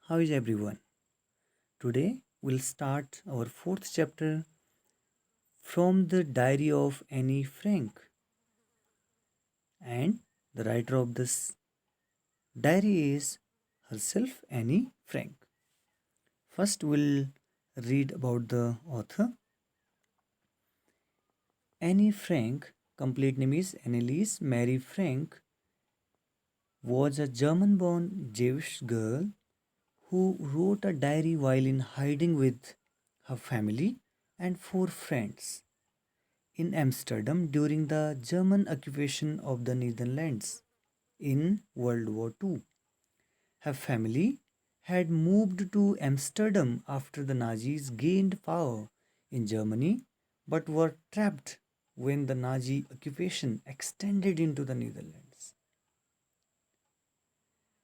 How is everyone? Today we'll start our fourth chapter from the diary of Annie Frank. And the writer of this diary is herself Annie Frank. First, we'll read about the author. Annie Frank, complete name is Anneliese Mary Frank, was a German born Jewish girl who wrote a diary while in hiding with her family and four friends in Amsterdam during the German occupation of the Netherlands in World War II. Her family had moved to Amsterdam after the Nazis gained power in Germany but were trapped when the Nazi occupation extended into the Netherlands.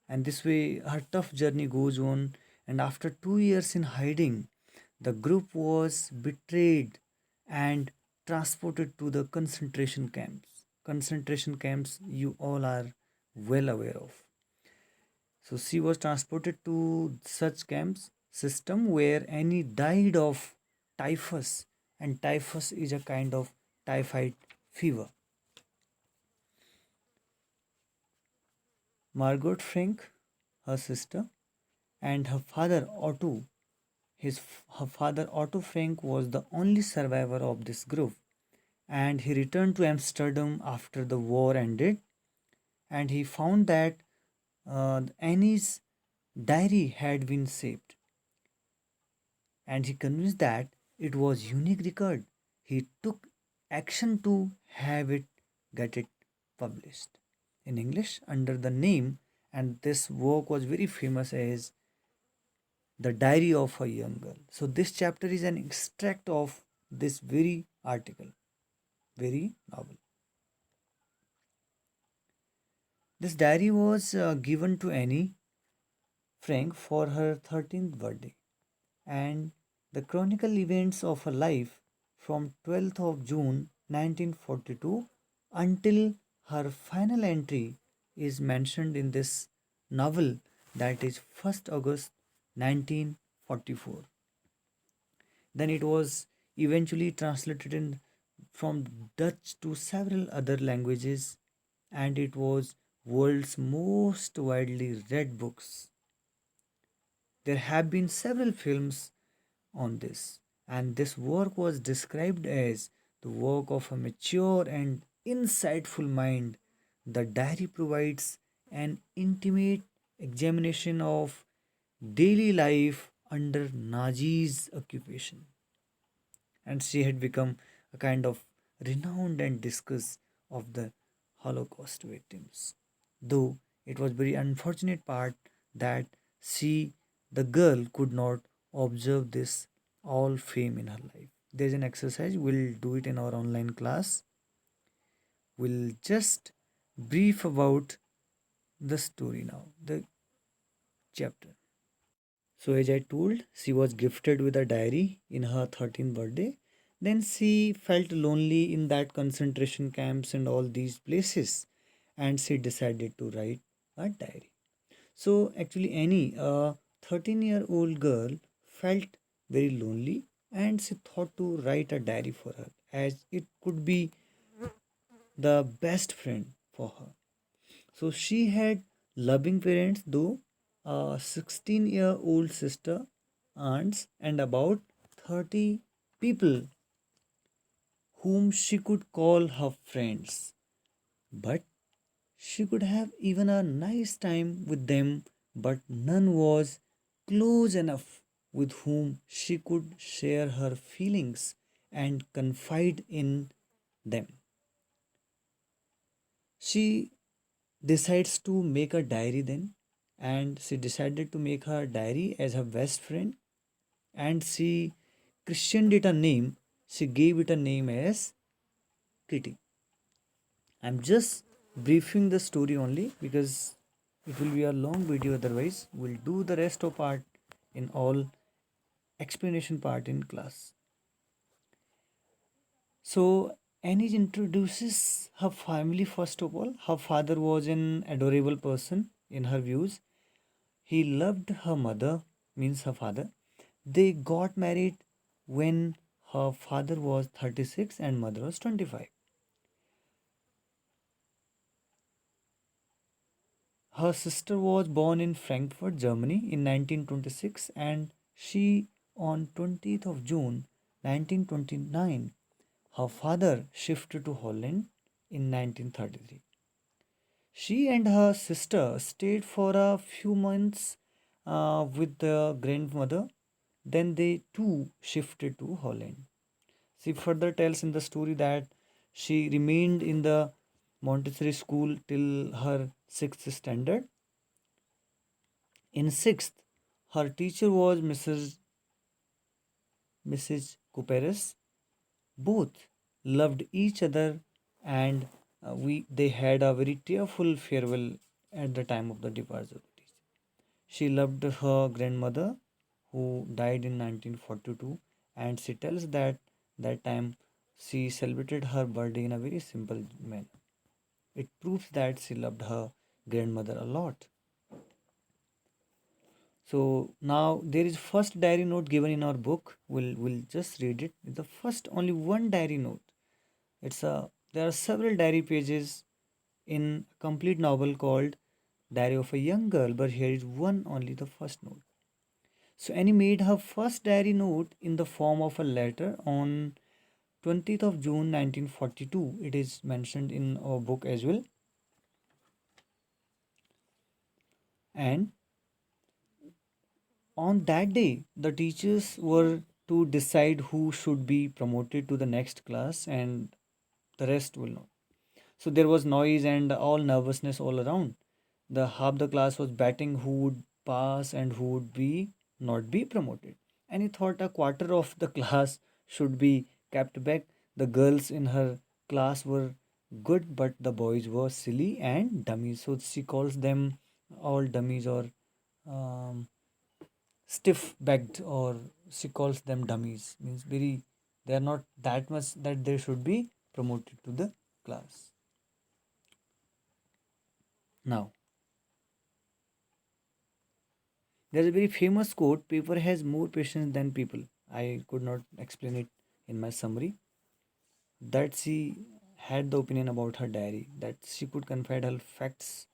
And this way, her tough journey goes on. And after 2 years in hiding, the group was betrayed and transported to the concentration camps. Concentration camps, you all are well aware of. So she was transported to such camps system where Annie died of typhus, and typhus is a kind of typhoid fever. Margot Frank, her sister, and her father Otto. Her father Otto Frank was the only survivor of this group, and he returned to Amsterdam after the war ended, and he found that Annie's diary had been saved, and he convinced that it was unique record. He took action to have it get it published in English under the name, and this work was very famous as The Diary of a Young Girl. So this chapter is an extract of this very article, very novel. This diary was given to Annie Frank for her 13th birthday, and the chronicle events of her life from 12th of June 1942 until her final entry is mentioned in this novel, that is 1st August 1944. Then it was eventually translated from Dutch to several other languages, and it was world's most widely read books. There have been several films on this, and this work was described as the work of a mature and insightful mind. The diary provides an intimate examination of daily life under Nazis' occupation, and she had become a kind of renowned and discuss of the Holocaust victims. Though it was very unfortunate part that she, the girl, could not observe this all fame in her life. There's an exercise, we'll do it in our online class. We'll just brief about the story now, the chapter. So, as I told, she was gifted with a diary in her 13th birthday. Then she felt lonely in that concentration camps and all these places, and she decided to write a diary. So, actually, Annie, a 13-year-old girl, felt very lonely, and she thought to write a diary for her as it could be the best friend for her. So she had loving parents, though a 16-year-old sister, aunts, and about 30 people whom she could call her friends. But she could have even a nice time with them, but none was close enough with whom she could share her feelings and confide in them. She decides to make a diary then, and she decided to make her diary as her best friend, and she christened it a name. She gave it a name as Kitty. I'm just briefing the story only because it will be a long video, otherwise we'll do the rest of part in all explanation part in class. So Annie introduces her family first of all. Her father was an adorable person in her views. He loved her mother, means her father. They got married when her father was 36 and mother was 25. Her sister was born in Frankfurt, Germany in 1926, and she, on 20th of June 1929, her father shifted to Holland in 1933. She and her sister stayed for a few months with the grandmother. Then they too shifted to Holland. She further tells in the story that she remained in the Montessori school till her sixth standard. In sixth, her teacher was Mrs. Couperus. Both loved each other, and we they had a very tearful farewell at the time of the departure of the teacher. She loved her grandmother, who died in 1942, and she tells that that time she celebrated her birthday in a very simple manner. It proves that she loved her grandmother a lot. So now there is first diary note given in our book. We'll just read it. The first only one diary note. It's a There are several diary pages in a complete novel called Diary of a Young Girl, but here is one only, the first note. So Annie made her first diary note in the form of a letter on 20th of June 1942. It is mentioned in our book as well. And on that day, the teachers were to decide who should be promoted to the next class and the rest will not. So there was noise and all nervousness all around. The half the class was betting who would pass and who would be not be promoted. And he thought a quarter of the class should be kept back. The girls in her class were good, but the boys were silly and dummies. So she calls them all dummies or um, stiff backed, or she calls them dummies. Means very they are not that much that they should be promoted to the class. Now there's a very famous quote: paper has more patience than people. I could not explain it in my summary. That she had the opinion about her diary that she could confide her facts,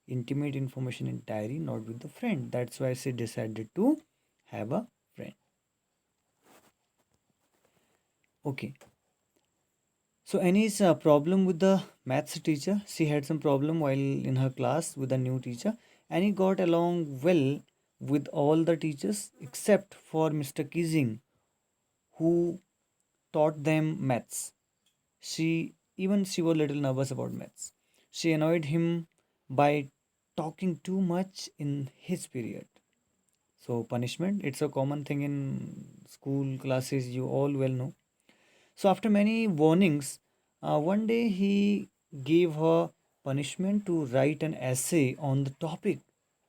intimate information in diary, not with the friend. That's why she decided to have a friend. Okay. So Annie's problem with the maths teacher. She had some problem while in her class with the new teacher. Annie got along well with all the teachers except for Mr. Keesing, who taught them maths. She was a little nervous about maths. She annoyed him by talking too much in his period. So punishment, it's a common thing in school classes, you all well know. So after many warnings, one day he gave her punishment to write an essay on the topic,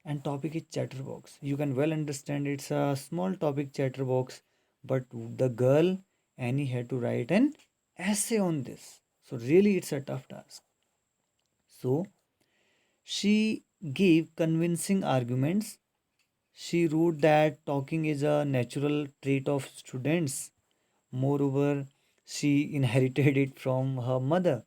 and topic is chatterbox. You can well understand it's a small topic, chatterbox, but the girl Annie had to write an essay on this. So really it's a tough task. So she gave convincing arguments. She wrote that talking is a natural trait of students. Moreover, she inherited it from her mother.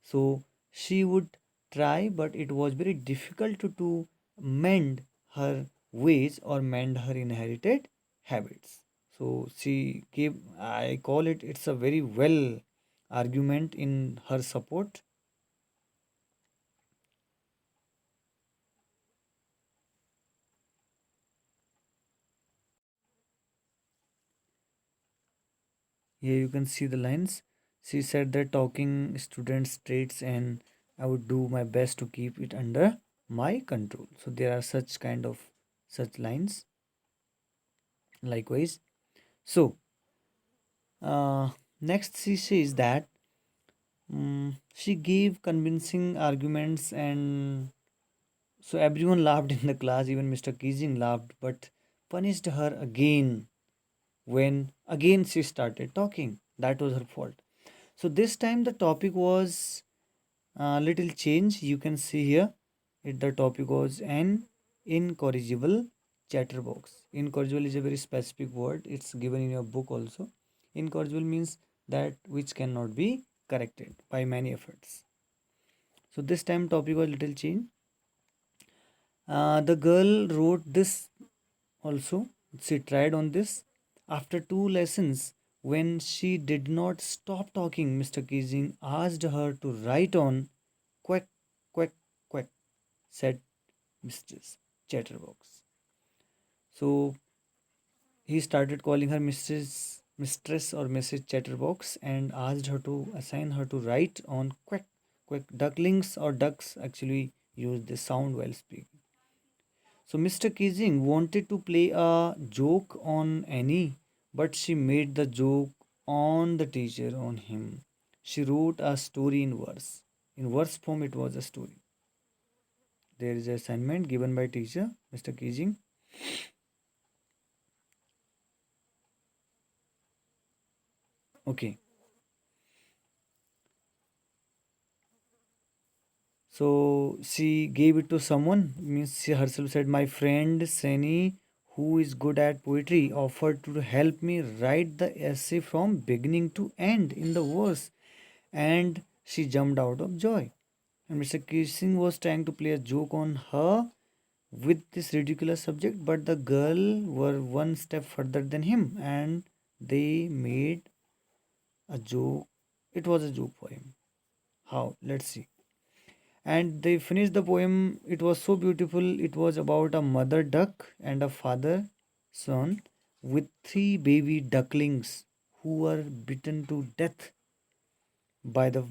So she would try, but it was very difficult to mend her ways or mend her inherited habits. So she gave, I call it, it's a very well argument in her support. Here you can see the lines. She said that talking students' traits and I would do my best to keep it under my control. So there are such kind of such lines. Likewise. So next she says that she gave convincing arguments and so everyone laughed in the class, even Mr. Keesing laughed, but punished her again when again she started talking. That was her fault. So this time the topic was a little change. You can see here the topic was an incorrigible chatterbox. Incorrigible is a very specific word. It's given in your book also. Incorrigible means that which cannot be corrected by many efforts. So this time topic was little change. The girl wrote this also. She tried on this. After two lessons, when she did not stop talking, Mr. Keating asked her to write on quack, quack, quack, said Mistress Chatterbox. So he started calling her Mistress or Mrs. Chatterbox and asked her to assign her to write on quack, quack. Ducklings or ducks actually use this sound while speaking. So Mr. Keating wanted to play a joke on Annie, but she made the joke on the teacher, on him. She wrote a story in verse. In verse form, it was a story. There is an assignment given by teacher, Mr. Keating. Okay. So she gave it to someone, means she herself said, my friend Sani, who is good at poetry, offered to help me write the essay from beginning to end in the verse. And she jumped out of joy. And Mr. Kissing was trying to play a joke on her with this ridiculous subject, but the girl were one step further than him and they made a joke. It was a joke for him. How? Let's see. And they finished the poem. It was so beautiful. It was about a mother duck and a father son with three baby ducklings who were bitten to death by the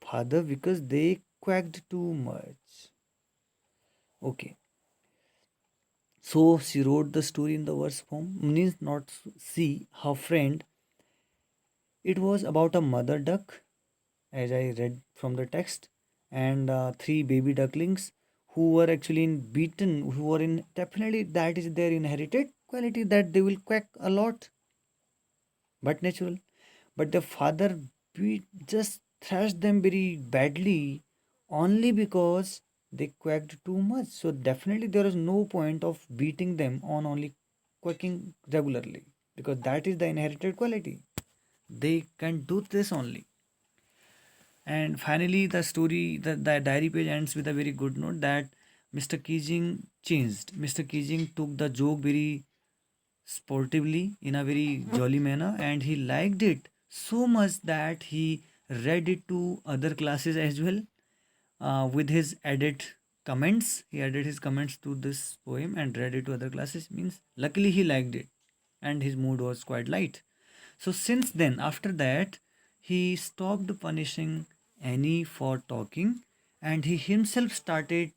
father because they quacked too much. Okay, so she wrote the story in the verse form, means not she, her friend. It was about a mother duck, as I read from the text, and three baby ducklings who were actually in beaten, who were in, definitely that is their inherited quality that they will quack a lot, but natural. But the father beat, just thrashed them very badly only because they quacked too much. So definitely there is no point of beating them on only quacking regularly because that is the inherited quality. They can do this only. And finally, the story, the diary page ends with a very good note that Mr. Keating changed. Mr. Keating took the joke very sportively in a very jolly manner and he liked it so much that he read it to other classes as well with his added comments. He added his comments to this poem and read it to other classes. Means luckily he liked it and his mood was quite light. So since then, after that, he stopped punishing Annie for talking and he himself started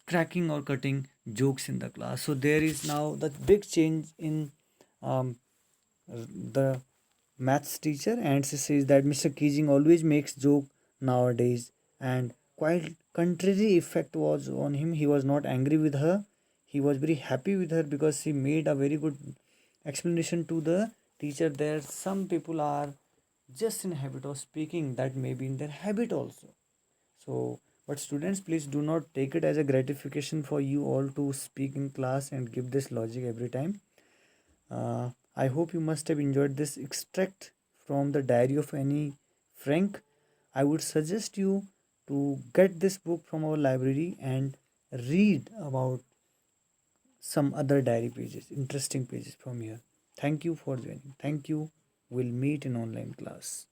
cracking or cutting jokes in the class. So there is now the big change in um, the maths teacher, and she says that Mr. Keating always makes joke nowadays, and quite contrary effect was on him. He was not angry with her. He was very happy with her because she made a very good explanation to the teacher. There, some people are just in habit of speaking that may be in their habit also. So, but students, please do not take it as a gratification for you all to speak in class and give this logic every time. I hope you must have enjoyed this extract from the Diary of Annie Frank. I would suggest you to get this book from our library and read about some other diary pages, interesting pages from here. Thank you for joining. Thank you. We'll meet in online class.